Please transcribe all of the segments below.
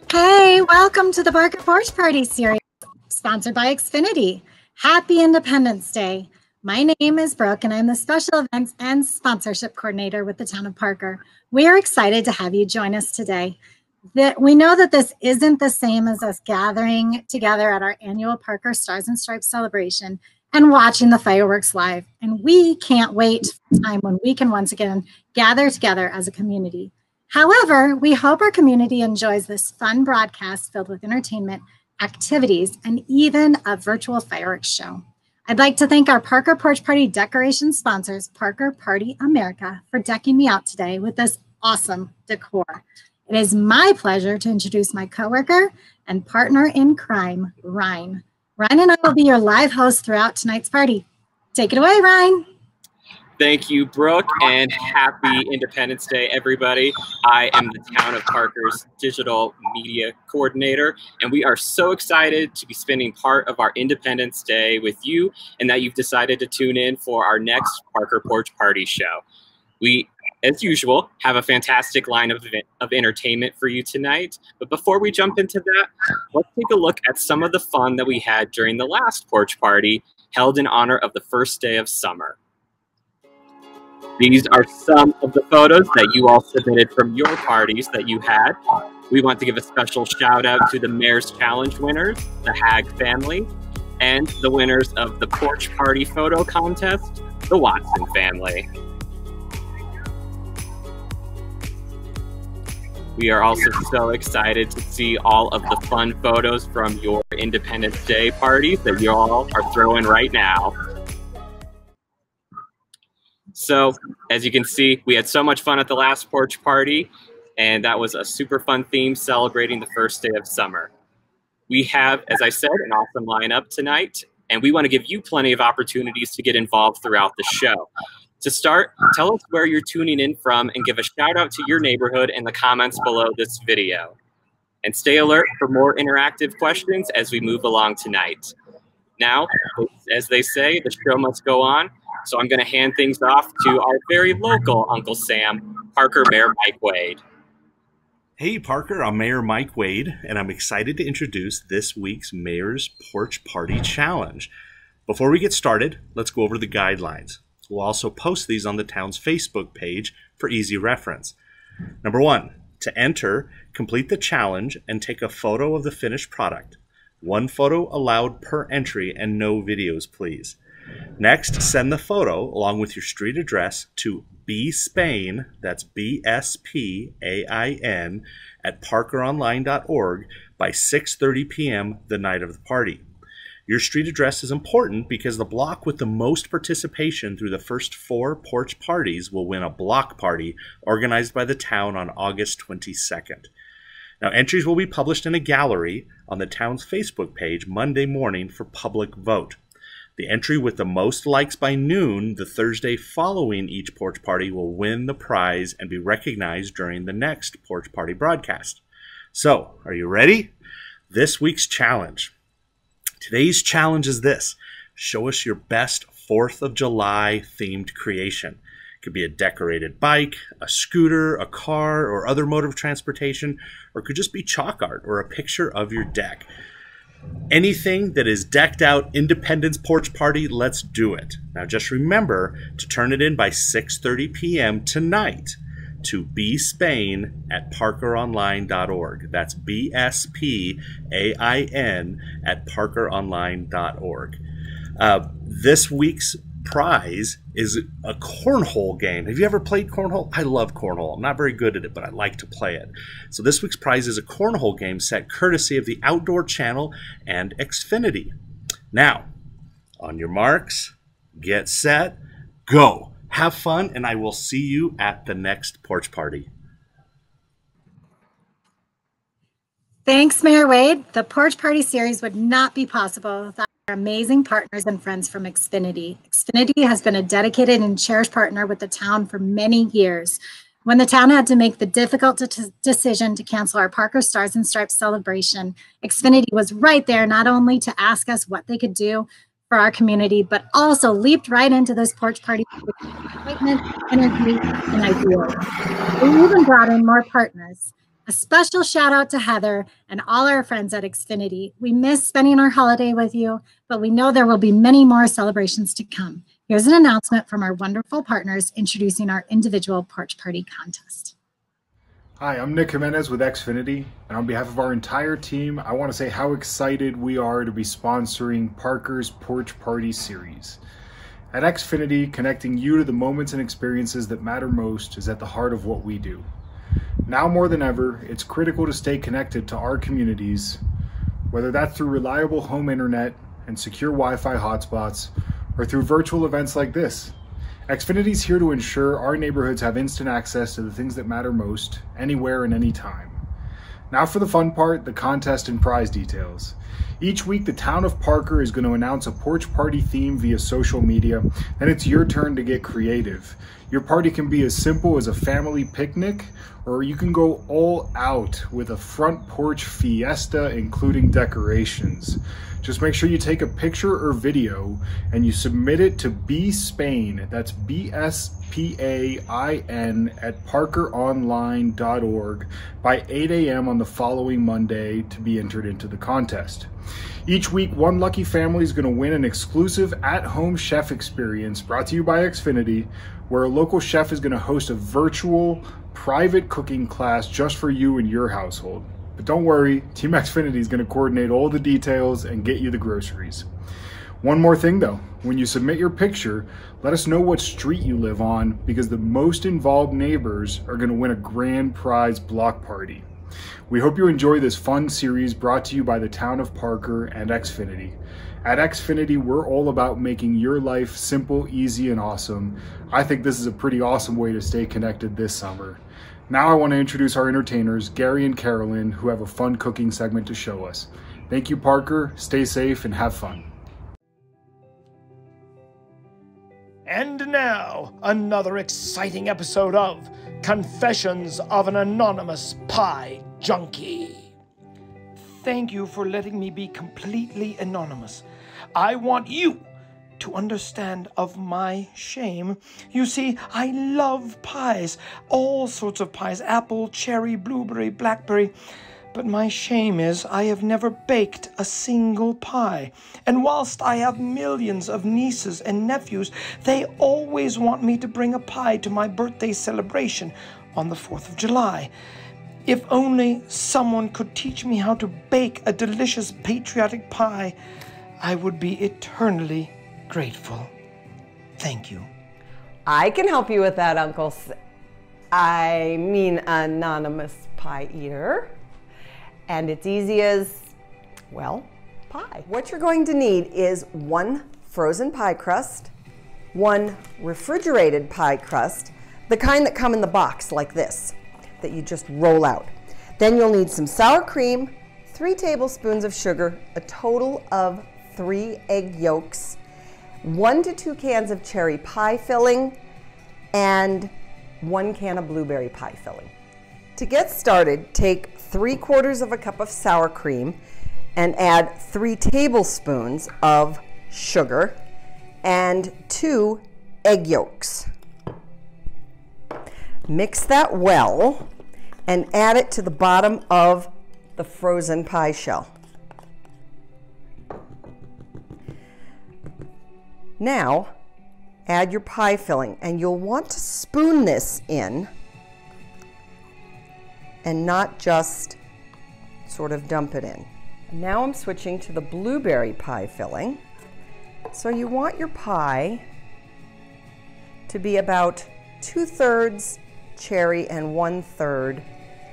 Hey, welcome to the Parker Porch Party Series, sponsored by Xfinity. Happy Independence Day. My name is Brooke, and I'm the Special Events and Sponsorship Coordinator with the Town of Parker. We are excited to have you join us today. We know that this isn't the same as us gathering together at our annual Parker Stars and Stripes celebration and watching the fireworks live, and we can't wait for the time when we can once again gather together as a community. However, we hope our community enjoys this fun broadcast filled with entertainment, activities, and even a virtual fireworks show. I'd like to thank our Parker Porch Party decoration sponsors, Parker Party America, for decking me out today with this awesome decor. It is my pleasure to introduce my coworker and partner in crime, Ryan. Ryan and I will be your live hosts throughout tonight's party. Take it away, Ryan. Thank you, Brooke, and happy Independence Day, everybody. I am the Town of Parker's digital media coordinator, and we are so excited to be spending part of our Independence Day with you and that you've decided to tune in for our next Parker Porch Party show. We, as usual, have a fantastic line of entertainment for you tonight. But before we jump into that, let's take a look at some of the fun that we had during the last porch party held in honor of the first day of summer. These are some of the photos that you all submitted from your parties that you had. We want to give a special shout out to the Mayor's Challenge winners, the Hag family, and the winners of the Porch Party Photo Contest, the Watson family. We are also so excited to see all of the fun photos from your Independence Day parties that you all are throwing right now. So, as you can see, we had so much fun at the last porch party, and that was a super fun theme celebrating the first day of summer. We have, as I said, an awesome lineup tonight, and we want to give you plenty of opportunities to get involved throughout the show. To start, tell us where you're tuning in from and give a shout out to your neighborhood in the comments below this video. And stay alert for more interactive questions as we move along tonight. Now, as they say, the show must go on. So I'm going to hand things off to our very local Uncle Sam, Parker Mayor Mike Wade. Hey Parker, I'm Mayor Mike Wade, and I'm excited to introduce this week's Mayor's Porch Party Challenge. Before we get started, let's go over the guidelines. We'll also post these on the town's Facebook page for easy reference. Number 1, to enter, complete the challenge and take a photo of the finished product. 1 photo allowed per entry and no videos, please. Next, send the photo along with your street address to bspain, that's B-S-P-A-I-N, at parkeronline.org by 6:30 p.m. the night of the party. Your street address is important because the block with the most participation through the first 4 porch parties will win a block party organized by the town on August 22nd. Now, entries will be published in a gallery on the town's Facebook page Monday morning for public vote. The entry with the most likes by noon, the Thursday following each porch party, will win the prize and be recognized during the next porch party broadcast. So, are you ready? This week's challenge. Today's challenge is this. Show us your best 4th of July themed creation. It could be a decorated bike, a scooter, a car, or other mode of transportation, or it could just be chalk art or a picture of your deck. Anything that is decked out Independence Porch Party, let's do it. Now just remember to turn it in by 6:30 p.m. tonight to bspain at parkeronline.org. That's B-S-P-A-I-N at parkeronline.org. This week's prize is a cornhole game. Have you ever played cornhole? I love cornhole. I'm not very good at it, but I like to play it. So this week's prize is a cornhole game set courtesy of the Outdoor Channel and Xfinity. Now, on your marks, get set, go. Have fun, and I will see you at the next porch party. Thanks, Mayor Wade. The Porch Party Series would not be possible without our amazing partners and friends from Xfinity. Xfinity has been a dedicated and cherished partner with the town for many years. When the town had to make the difficult decision to cancel our Parker Stars and Stripes celebration, Xfinity was right there not only to ask us what they could do for our community, but also leaped right into this porch party with excitement, energy, and ideas. We even brought in more partners. A special shout out to Heather and all our friends at Xfinity. We miss spending our holiday with you, but we know there will be many more celebrations to come. Here's an announcement from our wonderful partners introducing our individual porch party contest. Hi, I'm Nick Jimenez with Xfinity, and on behalf of our entire team, I want to say how excited we are to be sponsoring Parker's Porch Party Series. At Xfinity, connecting you to the moments and experiences that matter most is at the heart of what we do. Now more than ever, it's critical to stay connected to our communities, whether that's through reliable home internet and secure Wi-Fi hotspots, or through virtual events like this. Xfinity is here to ensure our neighborhoods have instant access to the things that matter most, anywhere and anytime. Now for the fun part, the contest and prize details. Each week, the town of Parker is going to announce a porch party theme via social media, and it's your turn to get creative. Your party can be as simple as a family picnic, or you can go all out with a front porch fiesta, including decorations. Just make sure you take a picture or video and you submit it to BSpain, that's BSPAIN, at parkeronline.org by 8 a.m. on the following Monday to be entered into the contest. Each week, one lucky family is going to win an exclusive at-home chef experience brought to you by Xfinity, where a local chef is going to host a virtual private cooking class just for you and your household. But don't worry, Team Xfinity is going to coordinate all the details and get you the groceries. One more thing though, when you submit your picture, let us know what street you live on, because the most involved neighbors are going to win a grand prize block party. We hope you enjoy this fun series brought to you by the town of Parker and Xfinity. At Xfinity, we're all about making your life simple, easy, and awesome. I think this is a pretty awesome way to stay connected this summer. Now I want to introduce our entertainers, Gary and Carolyn, who have a fun cooking segment to show us. Thank you, Parker. Stay safe and have fun. And now, another exciting episode of Confessions of an Anonymous Pie Junkie. Thank you for letting me be completely anonymous. I want you to understand of my shame. You see, I love pies, all sorts of pies, apple, cherry, blueberry, blackberry. But my shame is I have never baked a single pie. And whilst I have millions of nieces and nephews, they always want me to bring a pie to my birthday celebration on the 4th of July. If only someone could teach me how to bake a delicious patriotic pie, I would be eternally grateful. Thank you. I can help you with that, anonymous pie eater. And it's easy as, well, pie. What you're going to need is 1 frozen pie crust, 1 refrigerated pie crust, the kind that come in the box like this, that you just roll out. Then you'll need some sour cream, 3 tablespoons of sugar, a total of 3 egg yolks, 1 to 2 cans of cherry pie filling, and 1 can of blueberry pie filling. To get started, take 3/4 of a cup of sour cream and add 3 tablespoons of sugar and 2 egg yolks. Mix that well and add it to the bottom of the frozen pie shell. Now, add your pie filling, and you'll want to spoon this in and not just sort of dump it in. Now I'm switching to the blueberry pie filling. So you want your pie to be about 2/3 cherry and 1/3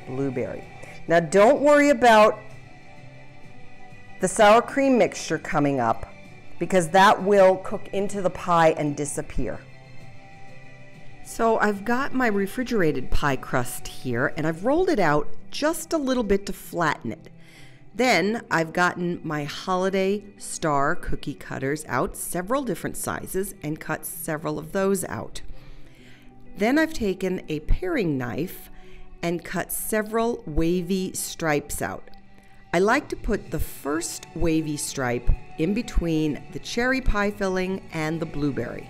blueberry. Now don't worry about the sour cream mixture coming up, because that will cook into the pie and disappear. So I've got my refrigerated pie crust here, and I've rolled it out just a little bit to flatten it. Then I've gotten my holiday star cookie cutters out, several different sizes, and cut several of those out. Then I've taken a paring knife and cut several wavy stripes out. I like to put the first wavy stripe in between the cherry pie filling and the blueberry.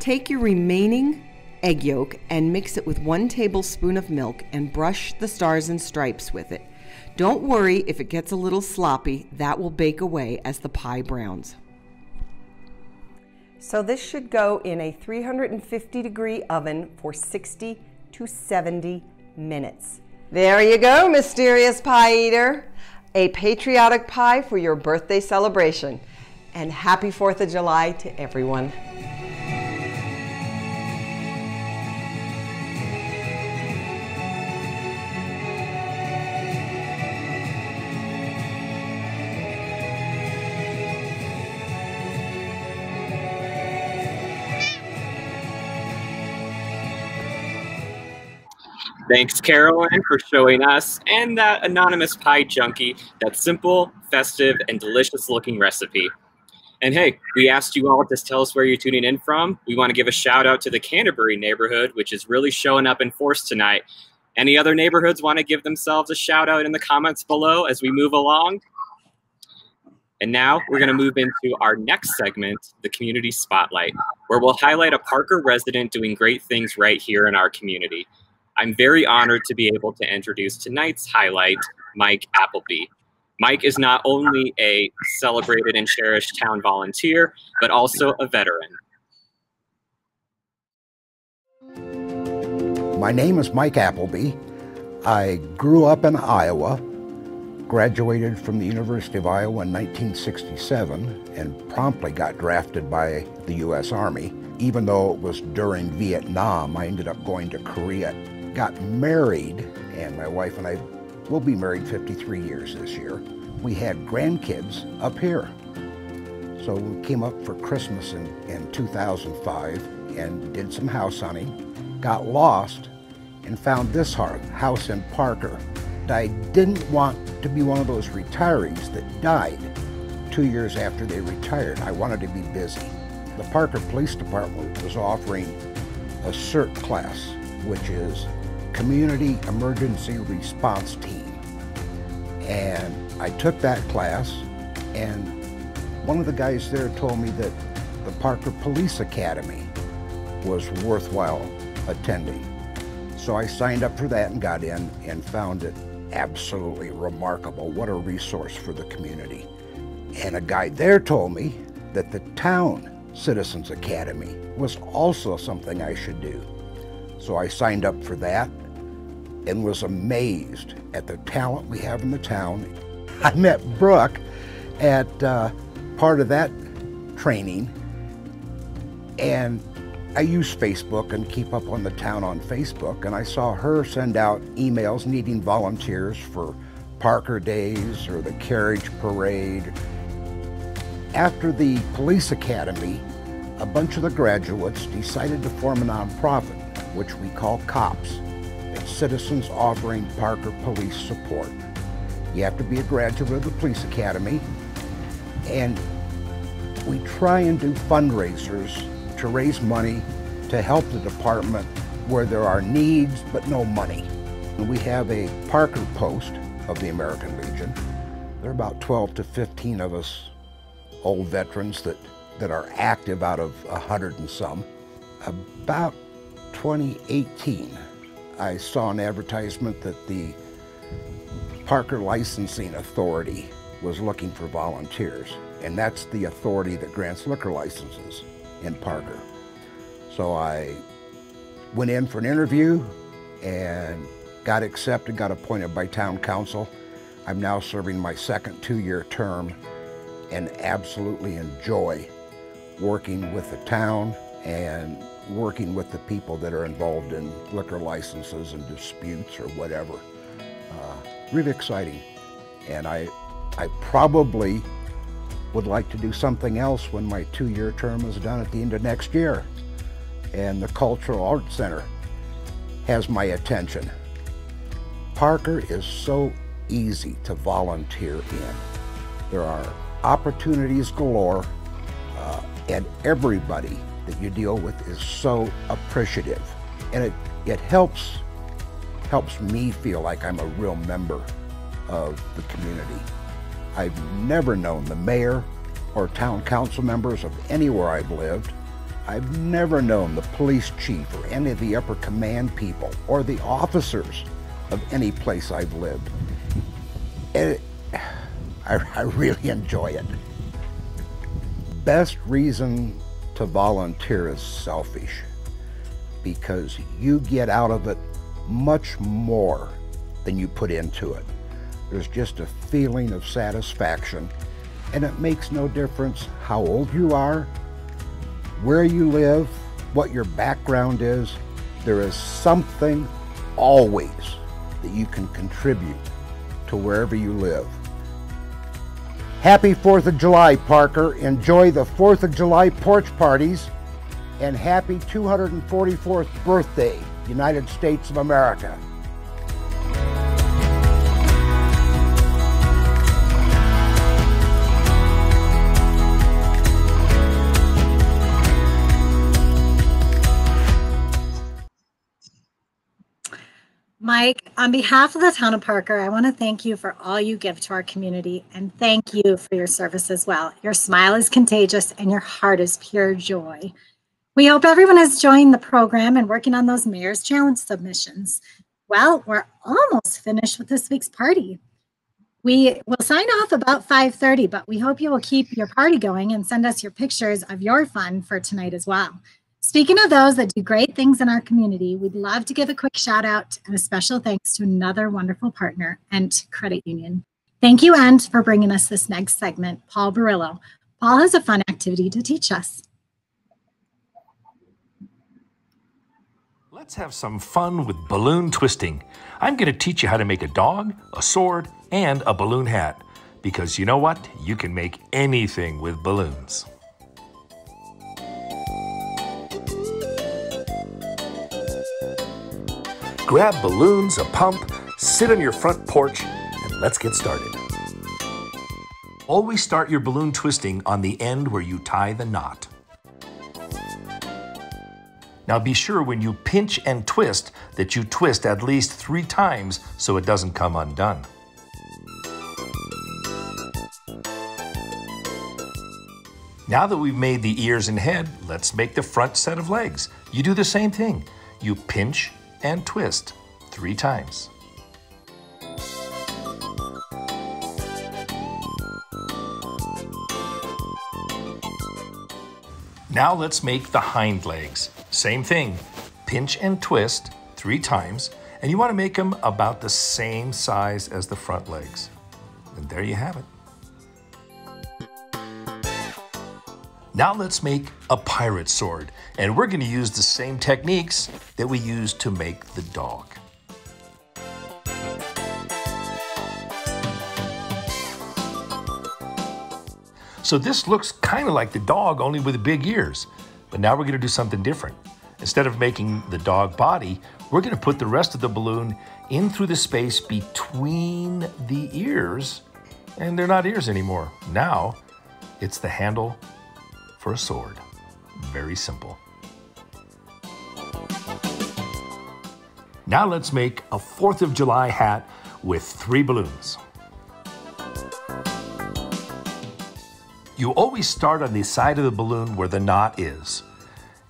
Take your remaining egg yolk and mix it with 1 tablespoon of milk and brush the stars and stripes with it. Don't worry if it gets a little sloppy, that will bake away as the pie browns. So this should go in a 350-degree oven for 60 to 70 minutes. There you go, mysterious pie eater. A patriotic pie for your birthday celebration. And happy 4th of July to everyone. Thanks, Carolyn, for showing us and that anonymous pie junkie that simple, festive, and delicious-looking recipe. And hey, we asked you all to tell us where you're tuning in from. We want to give a shout-out to the Canterbury neighborhood, which is really showing up in force tonight. Any other neighborhoods want to give themselves a shout-out in the comments below as we move along? And now we're going to move into our next segment, the Community Spotlight, where we'll highlight a Parker resident doing great things right here in our community. I'm very honored to be able to introduce tonight's highlight, Mike Appleby. Mike is not only a celebrated and cherished town volunteer, but also a veteran. My name is Mike Appleby. I grew up in Iowa, graduated from the University of Iowa in 1967, and promptly got drafted by the U.S. Army. Even though it was during Vietnam, I ended up going to Korea. Got married, and my wife and I will be married 53 years this year. We had grandkids up here. So we came up for Christmas in 2005 and did some house hunting, got lost, and found this house in Parker. I didn't want to be one of those retirees that died 2 years after they retired. I wanted to be busy. The Parker Police Department was offering a CERT class, which is Community Emergency Response Team. And I took that class, and one of the guys there told me that the Parker Police Academy was worthwhile attending. So I signed up for that and got in and found it absolutely remarkable. What a resource for the community. And a guy there told me that the Town Citizens Academy was also something I should do. So I signed up for that and was amazed at the talent we have in the town. I met Brooke at part of that training, and I use Facebook and keep up on the town on Facebook, and I saw her send out emails needing volunteers for Parker Days or the Carriage Parade. After the Police Academy, a bunch of the graduates decided to form a nonprofit, which we call COPS. It's Citizens Offering Parker Police Support. You have to be a graduate of the Police Academy, and we try and do fundraisers to raise money to help the department where there are needs but no money. And we have a Parker post of the American Legion. There are about 12 to 15 of us old veterans that are active out of 100 and some. About 2018, I saw an advertisement that the Parker Licensing Authority was looking for volunteers, and that's the authority that grants liquor licenses in Parker. So I went in for an interview and got accepted, got appointed by town council. I'm now serving my second 2-year term and absolutely enjoy working with the town and working with the people that are involved in liquor licenses and disputes or whatever. Really exciting. And I probably would like to do something else when my 2-year term is done at the end of next year. And the Cultural Arts Center has my attention. Parker is so easy to volunteer in. There are opportunities galore, and everybody that you deal with is so appreciative. And it helps me feel like I'm a real member of the community. I've never known the mayor or town council members of anywhere I've lived. I've never known the police chief or any of the upper command people or the officers of any place I've lived. I really enjoy it. Best reason to volunteer is selfish, because you get out of it much more than you put into it. There's just a feeling of satisfaction, and it makes no difference how old you are, where you live, what your background is. There is something always that you can contribute to wherever you live. Happy 4th of July, Parker. Enjoy the 4th of July porch parties, and happy 244th birthday, United States of America. Mike, on behalf of the town of Parker, I want to thank you for all you give to our community, and thank you for your service as well. Your smile is contagious and your heart is pure joy. We hope everyone is enjoying the program and working on those Mayor's Challenge submissions. Well, we're almost finished with this week's party. We will sign off about 5:30, but we hope you will keep your party going and send us your pictures of your fun for tonight as well. Speaking of those that do great things in our community, we'd love to give a quick shout out and a special thanks to another wonderful partner, Ent Credit Union. Thank you, Ent, for bringing us this next segment, Paul Barillo. Paul has a fun activity to teach us. Let's have some fun with balloon twisting. I'm going to teach you how to make a dog, a sword, and a balloon hat. Because you know what? You can make anything with balloons. Grab balloons, a pump, sit on your front porch, and let's get started. Always start your balloon twisting on the end where you tie the knot. Now be sure when you pinch and twist that you twist at least 3 times so it doesn't come undone. Now that we've made the ears and head, let's make the front set of legs. You do the same thing. You pinch and twist 3 times. Now let's make the hind legs. Same thing, pinch and twist 3 times, and you want to make them about the same size as the front legs. And there you have it. Now let's make a pirate sword, and we're going to use the same techniques that we used to make the dog. So this looks kind of like the dog, only with big ears. But now we're going to do something different. Instead of making the dog body, we're going to put the rest of the balloon in through the space between the ears, and they're not ears anymore. Now it's the handle for a sword. Very simple. Now let's make a 4th of July hat with 3 balloons. You always start on the side of the balloon where the knot is.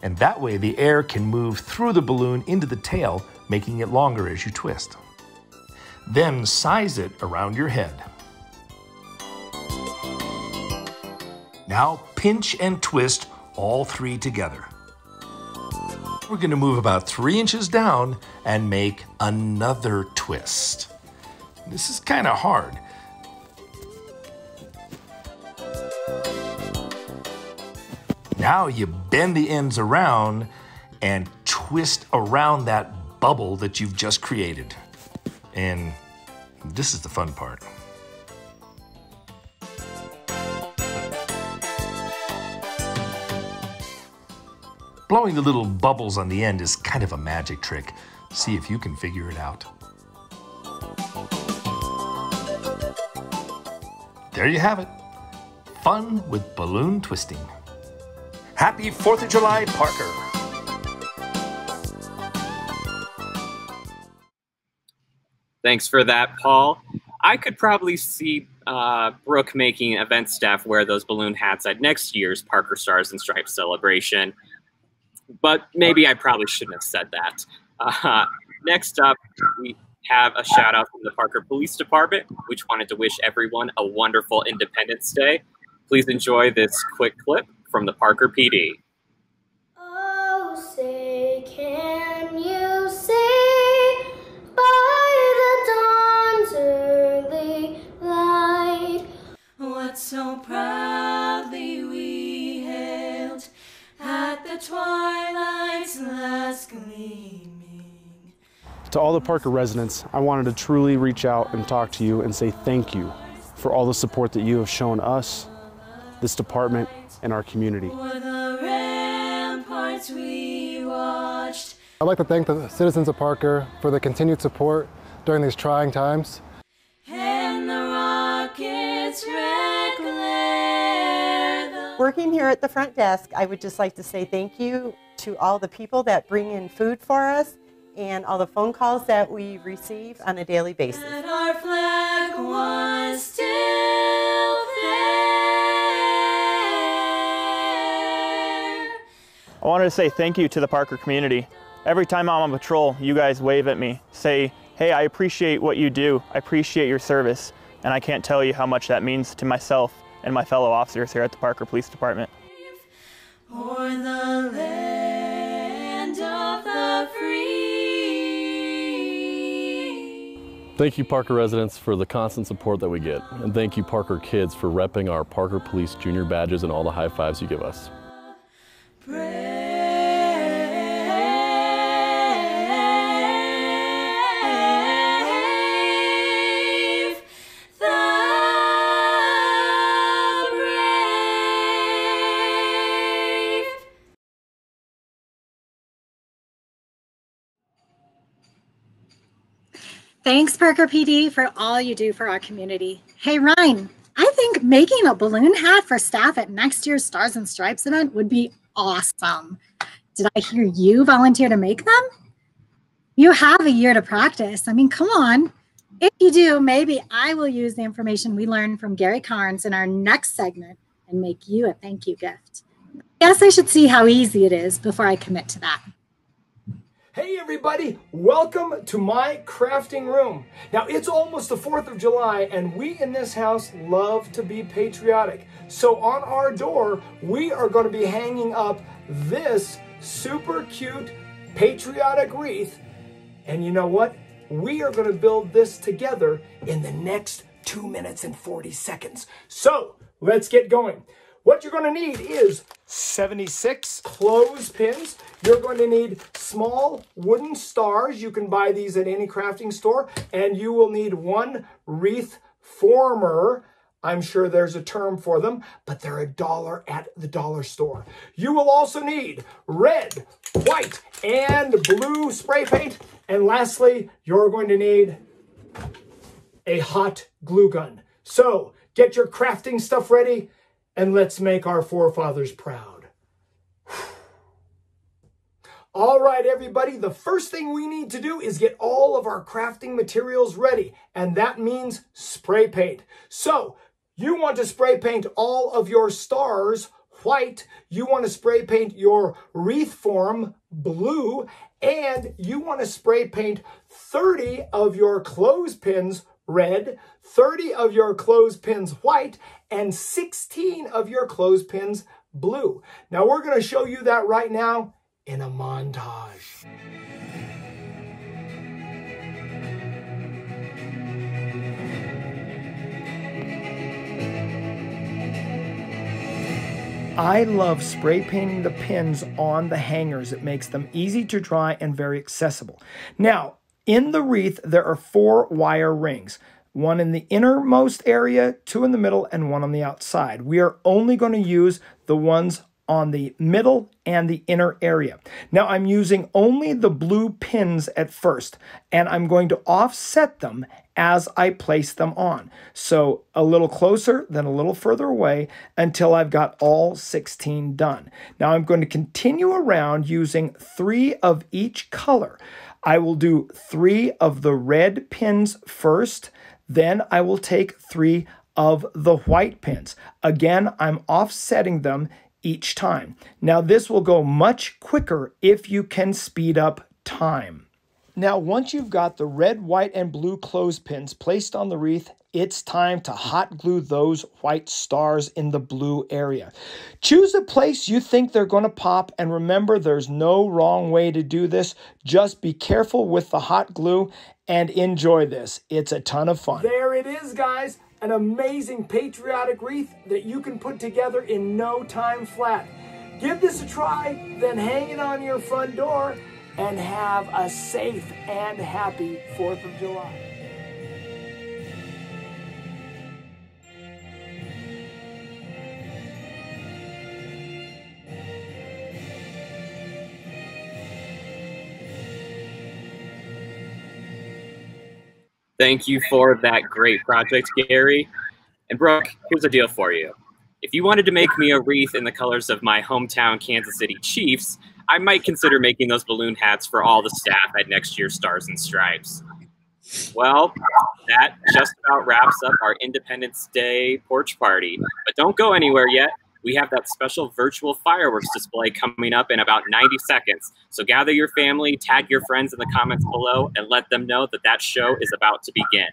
And that way the air can move through the balloon into the tail, making it longer as you twist. Then size it around your head. Now pinch and twist all 3 together. We're going to move about 3 inches down and make another twist. This is kind of hard. Now you bend the ends around and twist around that bubble that you've just created. And this is the fun part. Blowing the little bubbles on the end is kind of a magic trick. See if you can figure it out. There you have it. Fun with balloon twisting. Happy 4th of July, Parker. Thanks for that, Paul. I could probably see Brooke making event staff wear those balloon hats at next year's Parker Stars and Stripes celebration. but maybe I probably shouldn't have said that. Next up, we have a shout out from the Parker Police Department, which wanted to wish everyone a wonderful Independence Day. Please enjoy this quick clip from the Parker PD. Oh, say, can you see by the dawn's early light what so proudly we hailed at the twilight's last gleaming? To all the Parker residents, I wanted to truly reach out and talk to you and say thank you for all the support that you have shown us, this department, and our community. I'd like to thank the citizens of Parker for the continued support during these trying times. And the rocket's red glare. Working here at the front desk, I would just like to say thank you to all the people that bring in food for us and all the phone calls that we receive on a daily basis. And our flag was still there. I wanted to say thank you to the Parker community. Every time I'm on patrol, you guys wave at me, say, hey, I appreciate what you do. I appreciate your service. And I can't tell you how much that means to myself and my fellow officers here at the Parker Police Department. O'er the land of the free. Thank you, Parker residents, for the constant support that we get. And thank you, Parker kids, for repping our Parker Police Junior badges and all the high fives you give us. Thanks, Parker PD, for all you do for our community. Hey, Ryan, I think making a balloon hat for staff at next year's Stars and Stripes event would be awesome. Did I hear you volunteer to make them? You have a year to practice. I mean, come on. If you do, maybe I will use the information we learned from Gary Carnes in our next segment and make you a thank you gift. Guess I should see how easy it is before I commit to that. Hey everybody, welcome to my crafting room. Now it's almost the 4th of July and we in this house love to be patriotic. So on our door, we are going to be hanging up this super cute patriotic wreath. And you know what? We are going to build this together in the next 2 minutes and 40 seconds. So let's get going. What you're going to need is 76 clothespins. You're going to need small wooden stars. You can buy these at any crafting store. And you will need one wreath former. I'm sure there's a term for them, but they're $1 at the dollar store. You will also need red, white, and blue spray paint. And lastly, you're going to need a hot glue gun. So get your crafting stuff ready. And let's make our forefathers proud. All right, everybody, the first thing we need to do is get all of our crafting materials ready, and that means spray paint. So you want to spray paint all of your stars white, you want to spray paint your wreath form blue, and you want to spray paint 30 of your clothespins red, 30 of your clothespins white, and 16 of your clothespins blue. Now we're going to show you that right now in a montage. I love spray painting the pins on the hangers. It makes them easy to dry and very accessible. Now, in the wreath, there are 4 wire rings. One in the innermost area, 2 in the middle, and 1 on the outside. We are only going to use the ones on the middle and the inner area. Now I'm using only the blue pins at first, and I'm going to offset them as I place them on. So a little closer, then a little further away until I've got all 16 done. Now I'm going to continue around using 3 of each color. I will do 3 of the red pins first, then I will take 3 of the white pins. Again, I'm offsetting them each time. Now this will go much quicker if you can speed up time. Now once you've got the red, white, and blue clothespins placed on the wreath, it's time to hot glue those white stars in the blue area. Choose a place you think they're going to pop, and remember, there's no wrong way to do this. Just be careful with the hot glue and enjoy this. It's a ton of fun. There it is, guys. An amazing patriotic wreath that you can put together in no time flat. Give this a try, then hang it on your front door, and have a safe and happy 4th of July. Thank you for that great project, Gary. And Brooke, here's a deal for you. If you wanted to make me a wreath in the colors of my hometown Kansas City Chiefs, I might consider making those balloon hats for all the staff at next year's Stars and Stripes. Well, that just about wraps up our Independence Day porch party. But don't go anywhere yet. We have that special virtual fireworks display coming up in about 90 seconds. So gather your family, tag your friends in the comments below, and let them know that that show is about to begin.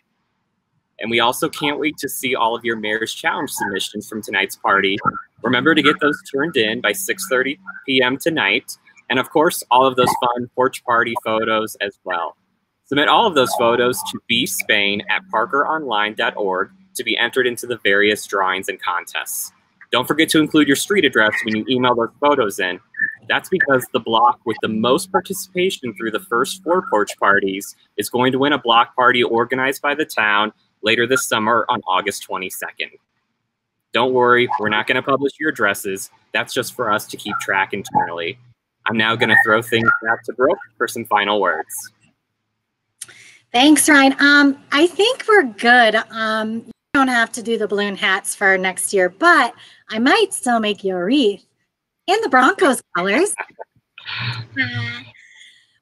And we also can't wait to see all of your Mayor's Challenge submissions from tonight's party. Remember to get those turned in by 6:30 p.m. tonight. And of course, all of those fun porch party photos as well. Submit all of those photos to bspain@parkeronline.org to be entered into the various drawings and contests. Don't forget to include your street address when you email those photos in. That's because the block with the most participation through the first 4 porch parties is going to win a block party organized by the town later this summer on August 22nd. Don't worry, we're not going to publish your addresses. That's just for us to keep track internally. I'm now going to throw things back to Brooke for some final words. Thanks, Ryan. I think we're good. You don't have to do the balloon hats for next year, but I might still make you a wreath in the Broncos colors.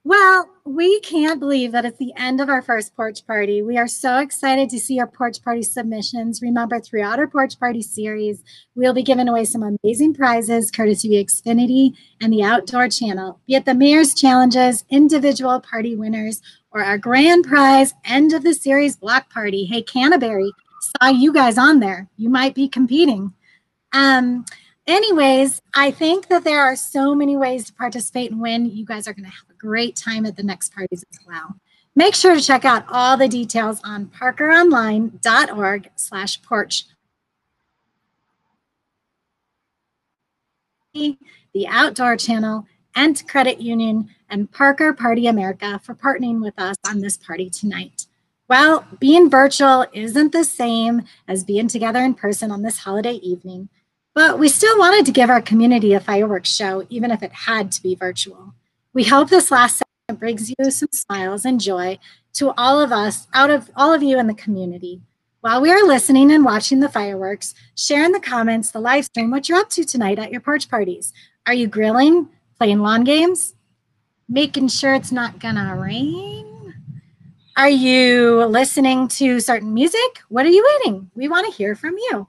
Well, we can't believe that it's the end of our first porch party. We are so excited to see our porch party submissions. Remember, throughout our porch party series, we'll be giving away some amazing prizes courtesy of Xfinity and the Outdoor Channel, be it the Mayor's Challenges, individual party winners, or our grand prize end of the series block party. Hey, Canterbury, saw you guys on there. You might be competing. Anyways, I think that there are so many ways to participate and win. You guys are going to have a great time at the next parties as well. Make sure to check out all the details on parkeronline.org/porch. The Outdoor Channel, Ent Credit Union, and Parker Party America for partnering with us on this party tonight. Well, being virtual isn't the same as being together in person on this holiday evening. But we still wanted to give our community a fireworks show, even if it had to be virtual. We hope this last segment brings you some smiles and joy to all of us, out of all of you in the community. While we are listening and watching the fireworks, share in the comments, the live stream, what you're up to tonight at your porch parties. Are you grilling, playing lawn games, making sure it's not gonna rain? Are you listening to certain music? What are you eating? We want to hear from you.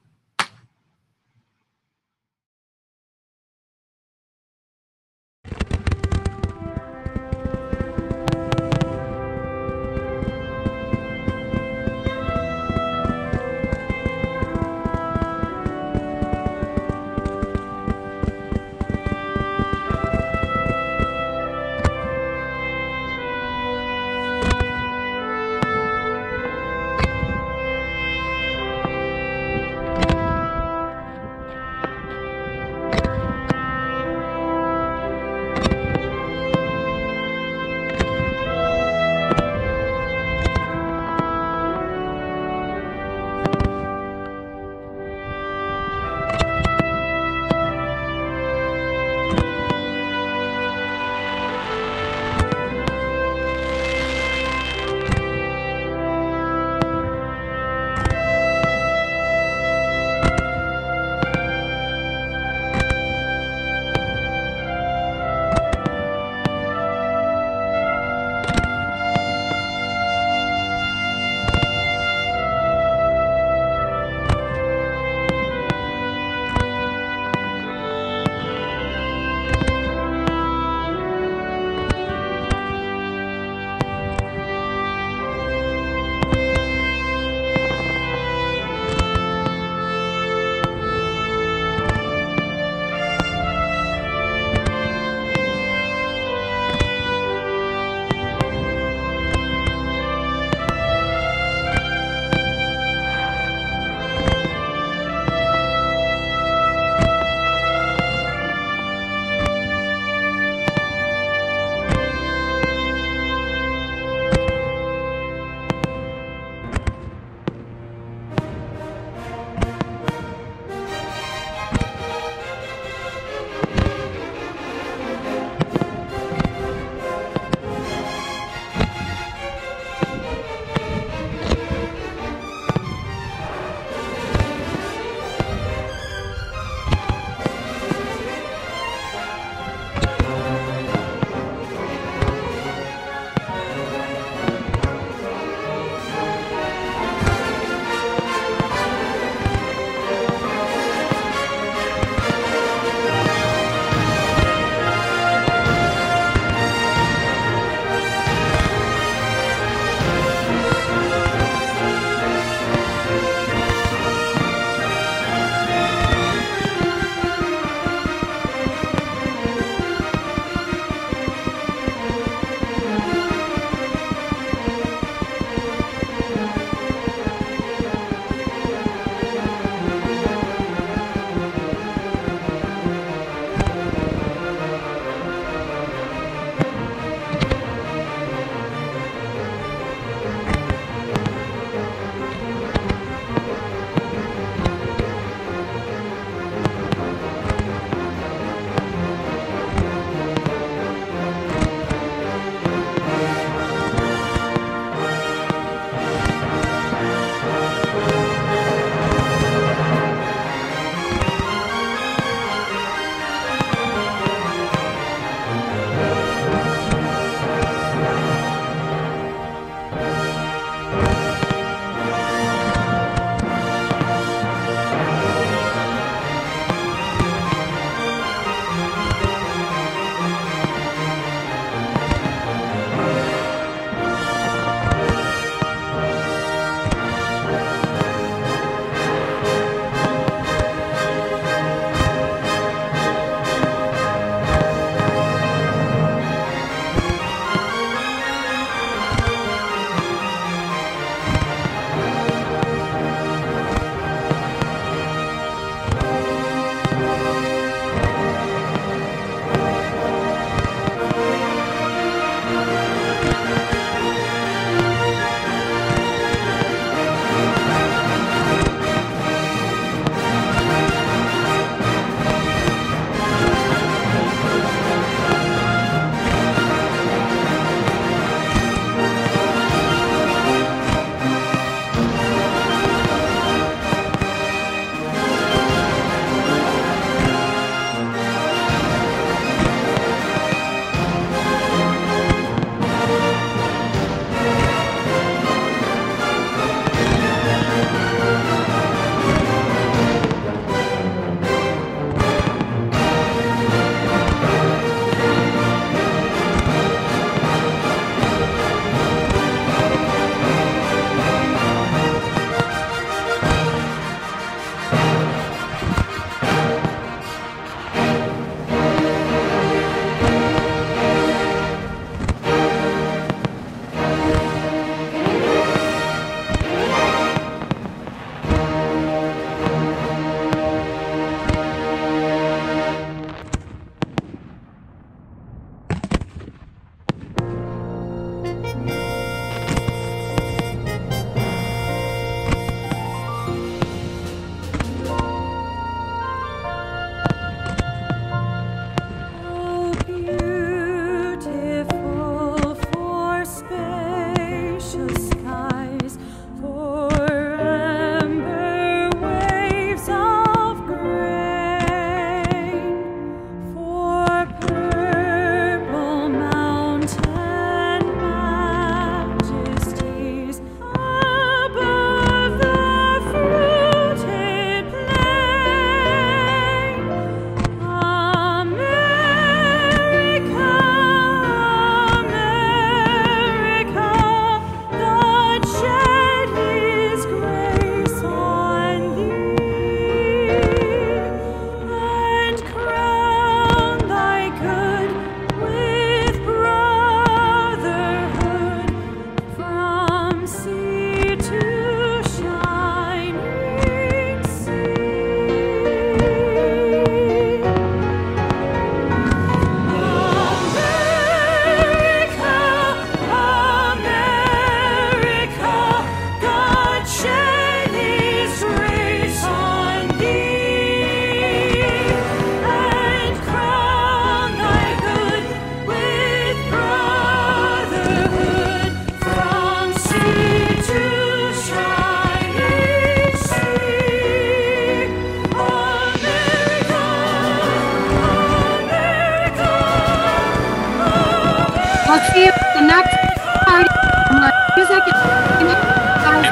I'll see you at the next party. More music and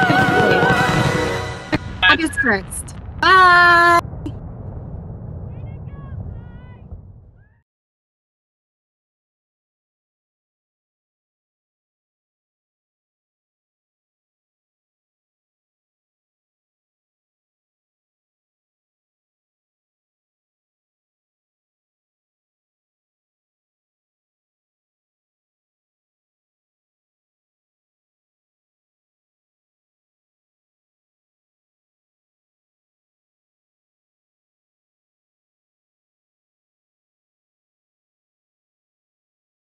August 1st. Bye.